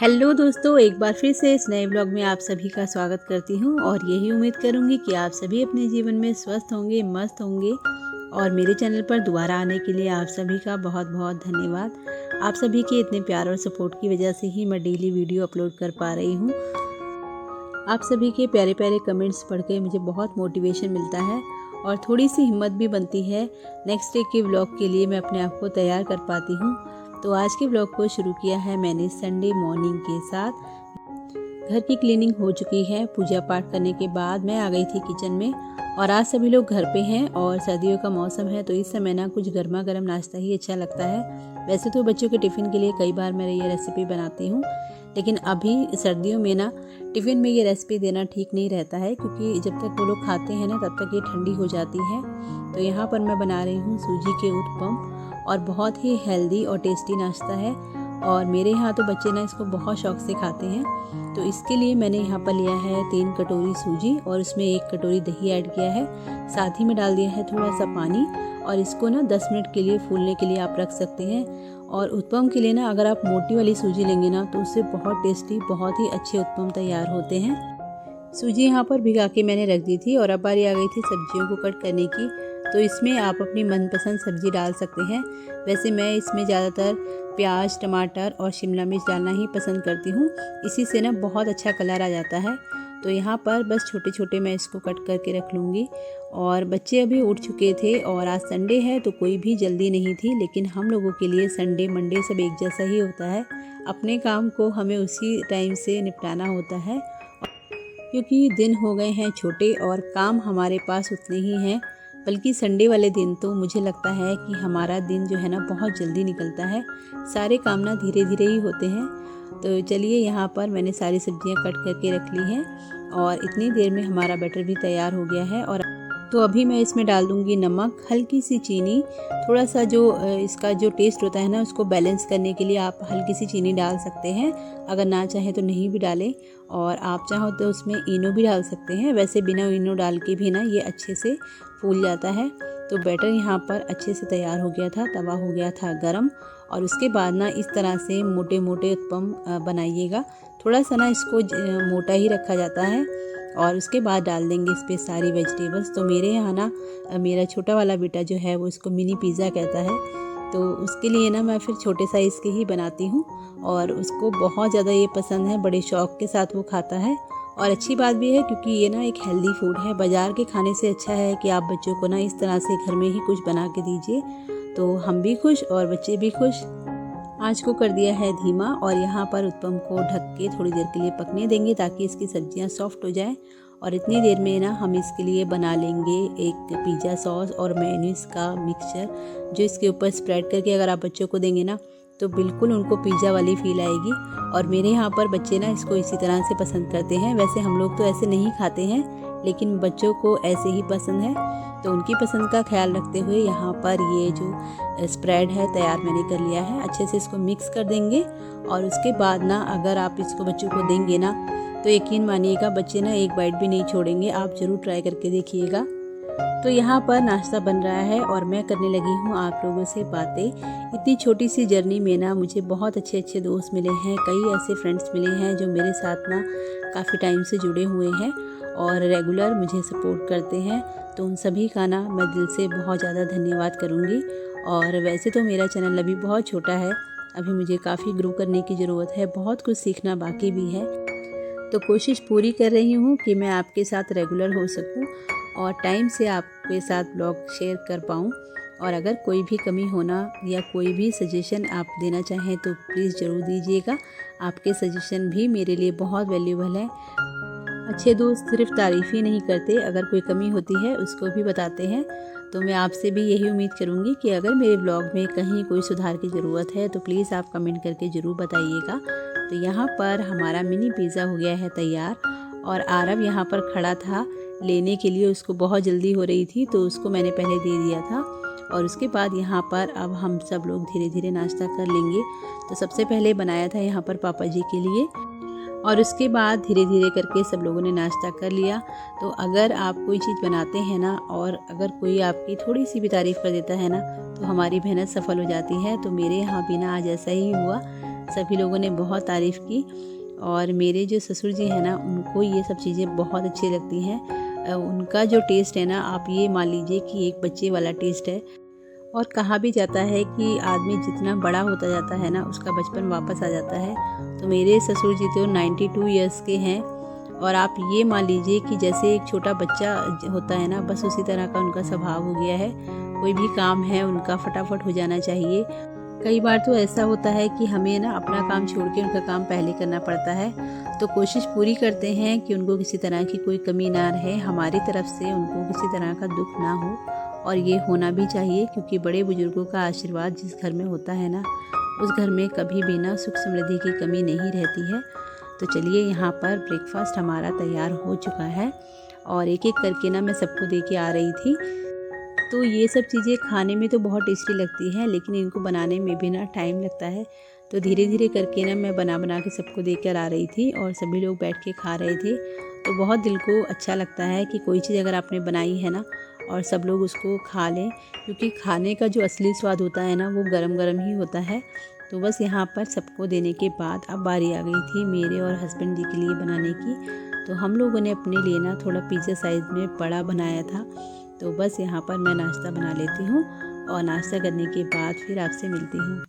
Hello दोस्तों, एक बार फिर से इस नए ब्लॉग में आप सभी का स्वागत करती हूँ और यही उम्मीद करूँगी कि आप सभी अपने जीवन में स्वस्थ होंगे, मस्त होंगे। और मेरे चैनल पर दोबारा आने के लिए आप सभी का बहुत बहुत धन्यवाद। आप सभी के इतने प्यार और सपोर्ट की वजह से ही मैं डेली वीडियो अपलोड कर पा रही हूँ। आप सभी के प्यारे प्यारे कमेंट्स पढ़ के मुझे बहुत मोटिवेशन मिलता है और थोड़ी सी हिम्मत भी बनती है। नेक्स्ट डे के ब्लॉग के लिए मैं अपने आप को तैयार कर पाती हूँ। तो आज के ब्लॉग को शुरू किया है मैंने संडे मॉर्निंग के साथ। घर की क्लीनिंग हो चुकी है। पूजा पाठ करने के बाद मैं आ गई थी किचन में। और आज सभी लोग घर पे हैं और सर्दियों का मौसम है, तो इस समय ना कुछ गर्मा गर्म नाश्ता ही अच्छा लगता है। वैसे तो बच्चों के टिफ़िन के लिए कई बार मैं ये रेसिपी बनाती हूँ, लेकिन अभी सर्दियों में ना टिफ़िन में ये रेसिपी देना ठीक नहीं रहता है, क्योंकि जब तक वो लोग खाते हैं ना तब तक ये ठंडी हो जाती है। तो यहाँ पर मैं बना रही हूँ सूजी के उत्पम, और बहुत ही हेल्दी और टेस्टी नाश्ता है। और मेरे यहाँ तो बच्चे ना इसको बहुत शौक से खाते हैं। तो इसके लिए मैंने यहाँ पर लिया है 3 कटोरी सूजी और उसमें 1 कटोरी दही ऐड किया है। साथ ही में डाल दिया है थोड़ा सा पानी, और इसको ना 10 मिनट के लिए फूलने के लिए आप रख सकते हैं। और उत्पम के लिए ना अगर आप मोटी वाली सूजी लेंगे ना तो उससे बहुत टेस्टी, बहुत ही अच्छे उत्पम तैयार होते हैं। सूजी यहाँ पर भिगा के मैंने रख दी थी और अब बारी आ गई थी सब्जियों को कट करने की। तो इसमें आप अपनी मनपसंद सब्जी डाल सकते हैं। वैसे मैं इसमें ज़्यादातर प्याज, टमाटर और शिमला मिर्च डालना ही पसंद करती हूँ। इसी से ना बहुत अच्छा कलर आ जाता है। तो यहाँ पर बस छोटे छोटे मैं इसको कट करके रख लूँगी। और बच्चे अभी उठ चुके थे और आज संडे है तो कोई भी जल्दी नहीं थी, लेकिन हम लोगों के लिए संडे मंडे सब एक जैसा ही होता है। अपने काम को हमें उसी टाइम से निपटाना होता है, क्योंकि दिन हो गए हैं छोटे और काम हमारे पास उतने ही हैं। बल्कि संडे वाले दिन तो मुझे लगता है कि हमारा दिन जो है ना बहुत जल्दी निकलता है। सारे काम ना धीरे धीरे ही होते हैं। तो चलिए, यहाँ पर मैंने सारी सब्जियां कट करके रख ली हैं और इतनी देर में हमारा बैटर भी तैयार हो गया है। और तो अभी मैं इसमें डाल दूँगी नमक, हल्की सी चीनी, थोड़ा सा जो इसका जो टेस्ट होता है ना उसको बैलेंस करने के लिए आप हल्की सी चीनी डाल सकते हैं। अगर ना चाहें तो नहीं भी डालें, और आप चाहो तो उसमें इनो भी डाल सकते हैं। वैसे बिना इनो डाल के भी ना ये अच्छे से फूल जाता है। तो बैटर यहाँ पर अच्छे से तैयार हो गया था, तवा हो गया था गरम। और उसके बाद ना इस तरह से मोटे मोटे उत्पम बनाइएगा। थोड़ा सा ना इसको मोटा ही रखा जाता है। और उसके बाद डाल देंगे इस पर सारी वेजिटेबल्स। तो मेरे यहाँ ना मेरा छोटा वाला बेटा जो है वो इसको मिनी पिज़्ज़ा कहता है। तो उसके लिए ना मैं फिर छोटे साइज़ के ही बनाती हूँ और उसको बहुत ज़्यादा ये पसंद है, बड़े शौक़ के साथ वो खाता है। और अच्छी बात भी है क्योंकि ये ना एक हेल्दी फूड है। बाज़ार के खाने से अच्छा है कि आप बच्चों को ना इस तरह से घर में ही कुछ बना के दीजिए, तो हम भी खुश और बच्चे भी खुश। आँच को कर दिया है धीमा और यहाँ पर उत्पम को ढक के थोड़ी देर के लिए पकने देंगे ताकि इसकी सब्जियाँ सॉफ्ट हो जाएं। और इतनी देर में ना हम इसके लिए बना लेंगे एक पिज़्ज़ा सॉस और मेयोनीज का मिक्सचर, जो इसके ऊपर स्प्रेड करके अगर आप बच्चों को देंगे ना तो बिल्कुल उनको पिज़्ज़ा वाली फील आएगी। और मेरे यहाँ पर बच्चे ना इसको इसी तरह से पसंद करते हैं। वैसे हम लोग तो ऐसे नहीं खाते हैं, लेकिन बच्चों को ऐसे ही पसंद है। तो उनकी पसंद का ख्याल रखते हुए यहाँ पर ये जो स्प्रेड है तैयार मैंने कर लिया है। अच्छे से इसको मिक्स कर देंगे। और उसके बाद ना अगर आप इसको बच्चों को देंगे ना तो यकीन मानिएगा बच्चे ना एक बाइट भी नहीं छोड़ेंगे। आप ज़रूर ट्राई करके देखिएगा। तो यहाँ पर नाश्ता बन रहा है और मैं करने लगी हूँ आप लोगों से बातें। इतनी छोटी सी जर्नी में ना मुझे बहुत अच्छे अच्छे दोस्त मिले हैं, कई ऐसे फ्रेंड्स मिले हैं जो मेरे साथ ना काफ़ी टाइम से जुड़े हुए हैं और रेगुलर मुझे सपोर्ट करते हैं। तो उन सभी का ना मैं दिल से बहुत ज़्यादा धन्यवाद करूँगी। और वैसे तो मेरा चैनल अभी बहुत छोटा है, अभी मुझे काफ़ी ग्रो करने की ज़रूरत है, बहुत कुछ सीखना बाकी भी है। तो कोशिश पूरी कर रही हूँ कि मैं आपके साथ रेगुलर हो सकूँ और टाइम से आपके साथ ब्लॉग शेयर कर पाऊँ। और अगर कोई भी कमी होना या कोई भी सजेशन आप देना चाहें तो प्लीज़ ज़रूर दीजिएगा। आपके सजेशन भी मेरे लिए बहुत वैल्यूबल है। अच्छे दोस्त सिर्फ तारीफ़ ही नहीं करते, अगर कोई कमी होती है उसको भी बताते हैं। तो मैं आपसे भी यही उम्मीद करूँगी कि अगर मेरे ब्लॉग में कहीं कोई सुधार की ज़रूरत है तो प्लीज़ आप कमेंट करके ज़रूर बताइएगा। तो यहाँ पर हमारा मिनी पिज़्ज़ा हो गया है तैयार। और आरव यहाँ पर खड़ा था लेने के लिए, उसको बहुत जल्दी हो रही थी तो उसको मैंने पहले दे दिया था। और उसके बाद यहाँ पर अब हम सब लोग धीरे धीरे नाश्ता कर लेंगे। तो सबसे पहले बनाया था यहाँ पर पापा जी के लिए, और उसके बाद धीरे धीरे करके सब लोगों ने नाश्ता कर लिया। तो अगर आप कोई चीज़ बनाते हैं ना और अगर कोई आपकी थोड़ी सी भी तारीफ़ कर देता है ना तो हमारी मेहनत सफल हो जाती है। तो मेरे यहाँ भी ना आज ऐसा ही हुआ। सभी लोगों ने बहुत तारीफ़ की और मेरे जो ससुर जी हैं ना, उनको ये सब चीज़ें बहुत अच्छी लगती हैं। उनका जो टेस्ट है ना, आप ये मान लीजिए कि एक बच्चे वाला टेस्ट है। और कहा भी जाता है कि आदमी जितना बड़ा होता जाता है ना, उसका बचपन वापस आ जाता है। तो मेरे ससुर जी तो 92 ईयर्स के हैं और आप ये मान लीजिए कि जैसे एक छोटा बच्चा होता है ना, बस उसी तरह का उनका स्वभाव हो गया है। कोई भी काम है उनका फटाफट हो जाना चाहिए। कई बार तो ऐसा होता है कि हमें ना अपना काम छोड़ के उनका काम पहले करना पड़ता है। तो कोशिश पूरी करते हैं कि उनको किसी तरह की कोई कमी ना रहे, हमारी तरफ से उनको किसी तरह का दुख ना हो। और ये होना भी चाहिए, क्योंकि बड़े बुजुर्गों का आशीर्वाद जिस घर में होता है ना, उस घर में कभी भी ना सुख समृद्धि की कमी नहीं रहती है। तो चलिए, यहाँ पर ब्रेकफास्ट हमारा तैयार हो चुका है और एक एक करके ना मैं सबको दे के आ रही थी। तो ये सब चीज़ें खाने में तो बहुत टेस्टी लगती हैं, लेकिन इनको बनाने में भी ना टाइम लगता है। तो धीरे धीरे करके ना मैं बना के सबको देकर आ रही थी और सभी लोग बैठ के खा रहे थे। तो बहुत दिल को अच्छा लगता है कि कोई चीज़ अगर आपने बनाई है ना और सब लोग उसको खा लें, क्योंकि खाने का जो असली स्वाद होता है ना, वो गरम गरम ही होता है। तो बस यहाँ पर सबको देने के बाद अब बारी आ गई थी मेरे और हस्बैंड जी के लिए बनाने की। तो हम लोगों ने अपने लिए ना थोड़ा पिज़्ज़ा साइज़ में बड़ा बनाया था। तो बस यहाँ पर मैं नाश्ता बना लेती हूँ और नाश्ता करने के बाद फिर आपसे मिलती हूँ।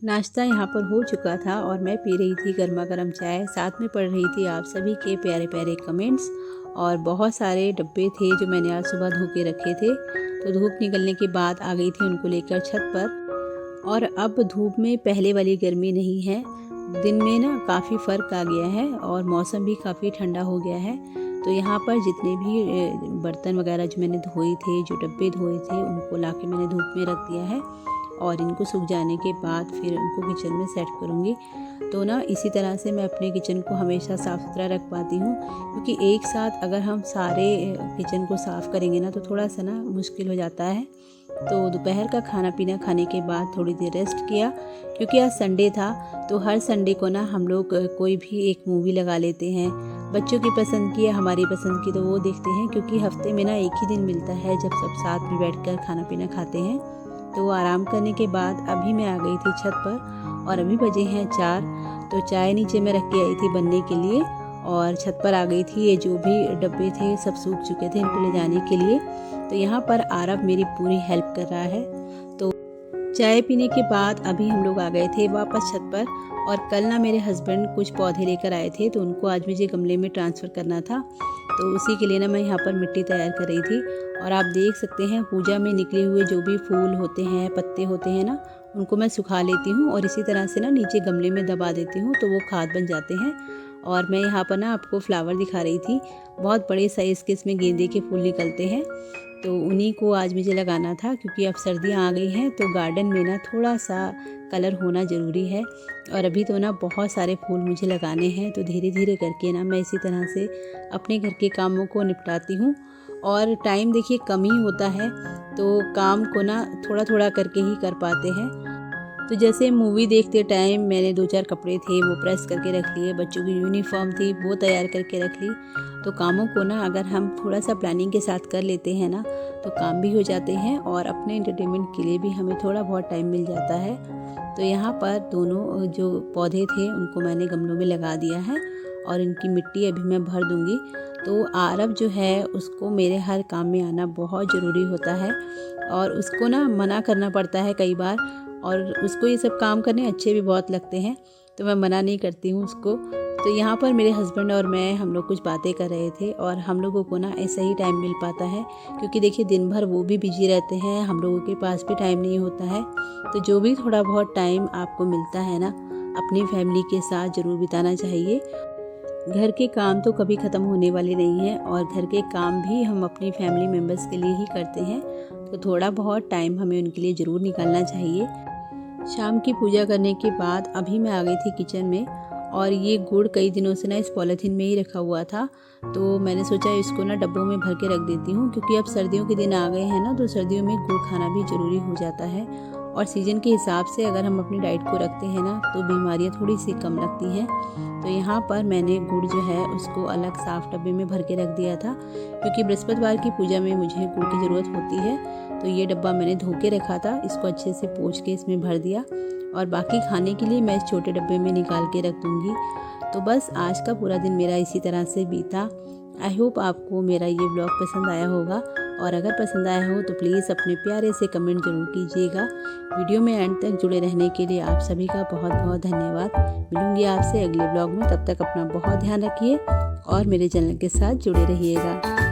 नाश्ता यहाँ पर हो चुका था और मैं पी रही थी गर्मा गर्म चाय, साथ में पढ़ रही थी आप सभी के प्यारे प्यारे कमेंट्स। और बहुत सारे डब्बे थे जो मैंने आज सुबह धो के रखे थे। तो धूप निकलने के बाद आ गई थी उनको लेकर छत पर। और अब धूप में पहले वाली गर्मी नहीं है, दिन में ना काफ़ी फ़र्क आ गया है और मौसम भी काफ़ी ठंडा हो गया है। तो यहाँ पर जितने भी बर्तन वगैरह जो मैंने धोए थे, जो डब्बे धोए थे, उनको लाके मैंने धूप में रख दिया है और इनको सूख जाने के बाद फिर उनको किचन में सेट करूँगी। तो ना इसी तरह से मैं अपने किचन को हमेशा साफ़ सुथरा रख पाती हूँ, क्योंकि एक साथ अगर हम सारे किचन को साफ़ करेंगे ना तो थोड़ा सा ना मुश्किल हो जाता है। तो दोपहर का खाना पीना खाने के बाद थोड़ी देर रेस्ट किया, क्योंकि आज संडे था। तो हर संडे को ना हम लोग कोई भी एक मूवी लगा लेते हैं, बच्चों की पसंद की या हमारी पसंद की, तो वो देखते हैं। क्योंकि हफ्ते में ना एक ही दिन मिलता है जब सब साथ में बैठकर खाना पीना खाते हैं। तो आराम करने के बाद अभी मैं आ गई थी छत पर और अभी बजे हैं 4। तो चाय नीचे में रख के आई थी बनने के लिए और छत पर आ गई थी। ये जो भी डब्बे थे सब सूख चुके थे इनको ले जाने के लिए। तो यहाँ पर आरव मेरी पूरी हेल्प कर रहा है। तो चाय पीने के बाद अभी हम लोग आ गए थे वापस छत पर। और कल ना मेरे हस्बैंड कुछ पौधे लेकर आए थे, तो उनको आज मुझे गमले में ट्रांसफ़र करना था। तो उसी के लिए ना मैं यहाँ पर मिट्टी तैयार कर रही थी। और आप देख सकते हैं पूजा में निकले हुए जो भी फूल होते हैं, पत्ते होते हैं ना, उनको मैं सुखा लेती हूँ और इसी तरह से ना नीचे गमले में दबा देती हूँ, तो वो खाद बन जाते हैं। और मैं यहाँ पर ना आपको फ्लावर दिखा रही थी, बहुत बड़े साइज़ के इसमें गेंदे के फूल निकलते हैं। तो उन्हीं को आज मुझे लगाना था, क्योंकि अब सर्दियाँ आ गई हैं तो गार्डन में ना थोड़ा सा कलर होना ज़रूरी है। और अभी तो ना बहुत सारे फूल मुझे लगाने हैं। तो धीरे धीरे करके ना मैं इसी तरह से अपने घर के कामों को निपटाती हूँ। और टाइम देखिए कम ही होता है, तो काम को ना थोड़ा थोड़ा करके ही कर पाते हैं। तो जैसे मूवी देखते टाइम मैंने 2-4 कपड़े थे वो प्रेस करके रख लिए, बच्चों की यूनिफॉर्म थी वो तैयार करके रख ली। तो कामों को ना अगर हम थोड़ा सा प्लानिंग के साथ कर लेते हैं ना, तो काम भी हो जाते हैं और अपने एंटरटेनमेंट के लिए भी हमें थोड़ा बहुत टाइम मिल जाता है। तो यहाँ पर दोनों जो पौधे थे उनको मैंने गमलों में लगा दिया है और इनकी मिट्टी अभी मैं भर दूँगी। तो आरव जो है उसको मेरे हर काम में आना बहुत ज़रूरी होता है और उसको ना मना करना पड़ता है कई बार, और उसको ये सब काम करने अच्छे भी बहुत लगते हैं, तो मैं मना नहीं करती हूँ उसको। तो यहाँ पर मेरे हस्बैंड और मैं हम लोग कुछ बातें कर रहे थे और हम लोगों को ना ऐसा ही टाइम मिल पाता है, क्योंकि देखिए दिन भर वो भी बिजी रहते हैं, हम लोगों के पास भी टाइम नहीं होता है। तो जो भी थोड़ा बहुत टाइम आपको मिलता है ना, अपनी फैमिली के साथ ज़रूर बिताना चाहिए। घर के काम तो कभी ख़त्म होने वाले नहीं हैं और घर के काम भी हम अपनी फैमिली मेम्बर्स के लिए ही करते हैं। तो थोड़ा बहुत टाइम हमें उनके लिए ज़रूर निकालना चाहिए। शाम की पूजा करने के बाद अभी मैं आ गई थी किचन में और ये गुड़ कई दिनों से ना इस पॉलीथीन में ही रखा हुआ था, तो मैंने सोचा इसको ना डब्बों में भर के रख देती हूँ, क्योंकि अब सर्दियों के दिन आ गए हैं ना, तो सर्दियों में गुड़ खाना भी ज़रूरी हो जाता है। और सीज़न के हिसाब से अगर हम अपनी डाइट को रखते हैं ना, तो बीमारियाँ थोड़ी सी कम लगती हैं। तो यहाँ पर मैंने गुड़ जो है उसको अलग साफ़ डब्बे में भर के रख दिया था, क्योंकि बृहस्पतिवार की पूजा में मुझे गुड़ की ज़रूरत होती है। तो ये डब्बा मैंने धो के रखा था, इसको अच्छे से पोंछ के इसमें भर दिया, और बाकी खाने के लिए मैं इस छोटे डब्बे में निकाल के रख दूँगी। तो बस आज का पूरा दिन मेरा इसी तरह से बीता। आई होप आपको मेरा ये ब्लॉग पसंद आया होगा, और अगर पसंद आया हो तो प्लीज़ अपने प्यारे से कमेंट ज़रूर कीजिएगा। वीडियो में एंड तक जुड़े रहने के लिए आप सभी का बहुत बहुत धन्यवाद। मिलूंगी आपसे अगले ब्लॉग में, तब तक अपना बहुत ध्यान रखिए और मेरे चैनल के साथ जुड़े रहिएगा।